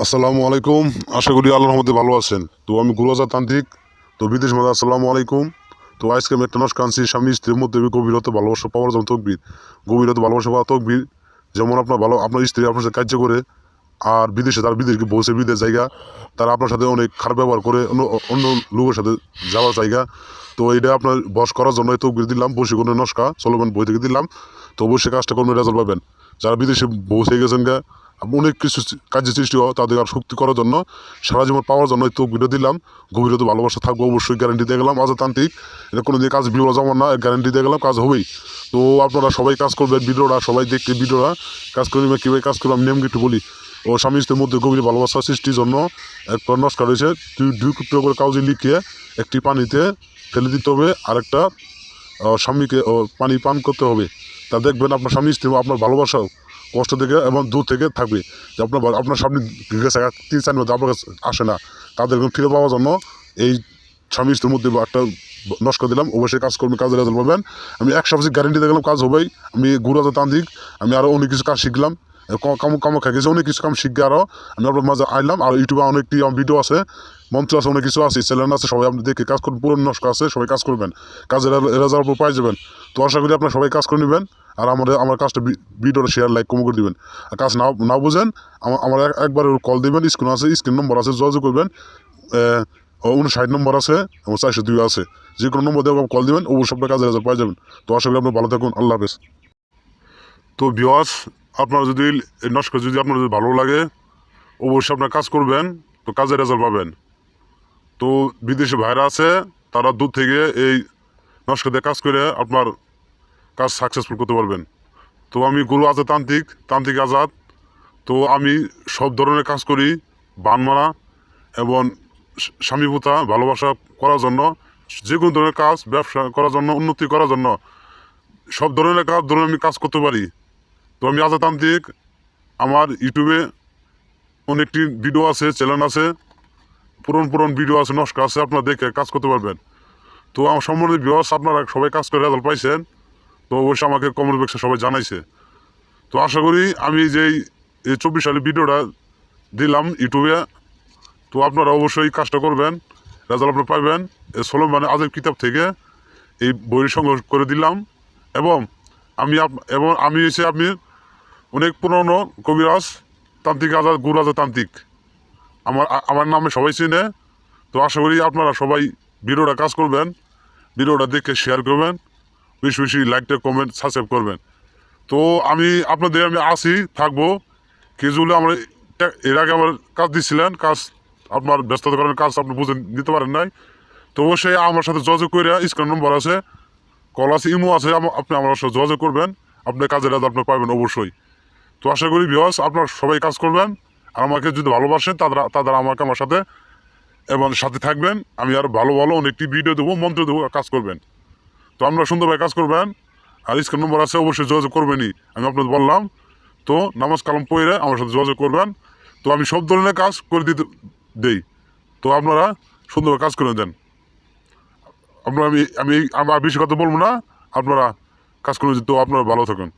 আসসালামু আলাইকুম। আশা করি আল্লাহর রহমতে ভালো আছেন। তো আমি গুলাজার তান্ত্রিক। তো বিদেশ মাঝে আসসালামু আলাইকুম। তো আজকে আমি একটা নষ্ট কানছি স্বামী স্ত্রীর মধ্যে গভীরতা ভালোবাসা পাওয়ার জন্য তকবির। গভীরতা ভালোবাসা পাওয়া তকবির। যেমন আপনার স্ত্রী আপনার সাথে কার্য করে আর বিদেশে তার বিদেশকে বসে বিদেশ জায়গা তারা আপনার সাথে অনেক খারাপ ব্যবহার করে অন্য অন্য লোকের সাথে যাওয়ার জায়গা। তো এটা আপনার বশ করার জন্য তকবির দিলাম, বশীকরণের নস্কা চলমান বই থেকে দিলাম। তো অবশ্যই কাজটা করবেন, রেজাল্ট পাবেন। যারা বিদেশে বসে গেছেন গা অনেক কিছু কাজের সৃষ্টি হয়, তাদের আর শক্তি করার জন্য সারা জীবন পাওয়ার জন্য তো ভিডিও দিলাম। গভীরতা ভালোবাসা থাকবো, অবশ্যই গ্যারান্টি দিয়ে গেলাম। তান্ত্রিক এটা কোনো দিয়ে কাজ বিড়ো জমা না, গ্যারান্টি দিয়ে গেলাম, কাজ হবেই। তো আপনারা সবাই কাজ করবেন, ভিডিওটা সবাই দেখতে, ভিডিওটা কাজ করবেন। কীভাবে কাজ করলাম নিয়ম একটু বলি। ও স্বামী স্ত্রীর মধ্যে গভীর ভালোবাসা সৃষ্টির জন্য একটা নস্কা রয়েছে। দুই টুকরো করে কাগজে লিখিয়ে একটি পানিতে ফেলে দিতে হবে, আরেকটা স্বামীকে পানি পান করতে হবে। তা দেখবেন আপনার স্বামী স্ত্রী আপনার ভালোবাসাও কষ্ট থেকে এবং দূর থেকে থাকবে। যে আপনার সামনে গেছে 3-4 মধ্যে আপনার কাছে আসে না, তাদের ফিরে পাওয়ার জন্য এই স্বামী স্ত্রীর মধ্যে একটা নস্কা দিলাম। অবশ্যই কাজ করবেন, কাজের রেজাল্ট পাবেন। আমি 100% গ্যারেন্টি দেখলাম কাজ হবেই। আমি গুরুদাতা তান্ত্রিক, আমি আরও অনেক কিছু কাজ শিখলাম, কামো খাই গেছে, অনেক কিছু কাম শিখে আরও আমি আপনার মাঝে আইলাম। আর ইউটিউবে অনেকটি ভিডিও আছে, মন্ত্র আছে, অনেক কিছু আছে, চ্যানেল আছে, সবাই আপনি দেখে কাজ করবেন। পুরো নস্কা আছে, সবাই কাজ করবেন, কাজের রেজাল্ট পাই যাবেন। তো আশা করি আপনার সবাই কাজ করে নেবেন। আর আমার কাজটা ভিডিওটা শেয়ার লাইক কম করে দেবেন। আর কাজ না বুঝেন আমার একবার কল দেবেন, স্ক্রিন আছে, স্ক্রিন নম্বর আছে, যোগাযোগ করবেন। 59 নম্বর আছে এবং 402 আছে, যে কোনো নম্বর দিয়ে কল দেবেন, অবশ্যই আপনার কাজের রেজাল্ট পাই যাবেন। তো আশা করি আপনি ভালো থাকুন। আল্লাহ হাফেজ। তো ভিউয়ার্স, আপনার যদি এই নস্কা যদি আপনার যদি ভালো লাগে, অবশ্যই আপনার কাজ করবেন, তো কাজের রেজাল্ট পাবেন। তো বিদেশি ভাইরা আছে, তারা দূর থেকে এই নস্কা দিয়ে কাজ করে আপনার কাজ সাকসেসফুল করতে পারবেন। তো আমি গুরু আজাদ তান্ত্রিক আজাদ। তো আমি সব ধরনের কাজ করি, বান মারা এবং স্বামীভূতা ভালোবাসা করার জন্য, যে কোনো ধরনের কাজ, ব্যবসা করার জন্য, উন্নতি করার জন্য, সব ধরনের কাজ ধরুন আমি কাজ করতে পারি। তো আমি আজাদ তান্ত্রিক। আমার ইউটিউবে অনেকটি ভিডিও আছে, চ্যানেল আছে, পুরন ভিডিও আছে, নস্কা আছে, আপনারা দেখে কাজ করতে পারবেন। তো আমার সম্বন্ধে ভিউয়ার্স, আপনারা সবাই কাজ করে রেজাল্ট পাইছেন। তো অবশ্যই আমাকে কমেন্ট বক্সে সবাই জানাইছে। তো আশা করি আমি এই 24 সালে ভিডিওটা দিলাম ইউটিউবে, তো আপনারা অবশ্যই কাজটা করবেন, রেজাল্ট আপনারা পাইবেন। এই সোলোমান আজেব কিতাব থেকে এই বইয়ের সংগ্রহ করে দিলাম। এবং আমি এসে আপনি অনেক পুরনো কবিরাজ তান্ত্রিক আজাদ, গুরু আজাদ তান্ত্রিক, আমার নামে সবাই চিনে। তো আশা করি আপনারা সবাই ভিডিওটা কাজ করবেন, ভিডিওটা দেখে শেয়ার করবেন, বেশি বেশি লাইকটা কমেন্ট সাবস্ক্রাইব করবেন। তো আমি আসি থাকবো। কেজুলে আমার এর আগে আমার কাজ দিচ্ছিলেন, কাজ আপনার ব্যস্ততার কারণে কাজ আপনি বুঝে নিতে পারেন নাই। তো অবশ্যই আমার সাথে যোগাযোগ করে, স্ক্রিন নম্বর আছে, কল আছে, ইমো আছে, আপনি আমার সাথে যোগাযোগ করবেন, আপনার কাজের রেজাল্ট আপনি পাবেন অবশ্যই। তো আশা করি ভিউয়ার্স, আপনারা সবাই কাজ করবেন। আর আমাকে যদি ভালোবাসেন তারা আমার সাথে এবং সাথে থাকবেন। আমি আর ভালো অনেকটি ভিডিও দেবো, মন্ত্র দেবো, কাজ করবেন। তো আপনারা সুন্দরভাবে কাজ করবেন। আর স্ক্রিন নম্বর আছে, অবশ্যই যোগাযোগ করবেনই, আমি আপনাদের বললাম। তো নামাজ কালাম পড়ে আমার সাথে যোগাযোগ করবেন। তো আমি সব ধরনের কাজ করে দিতে দেই। তো আপনারা সুন্দরভাবে কাজ করে দেন। আপনারা আমি বেশি কথা বলবো না, আপনারা কাজ করে দিতে, আপনারা ভালো থাকুন।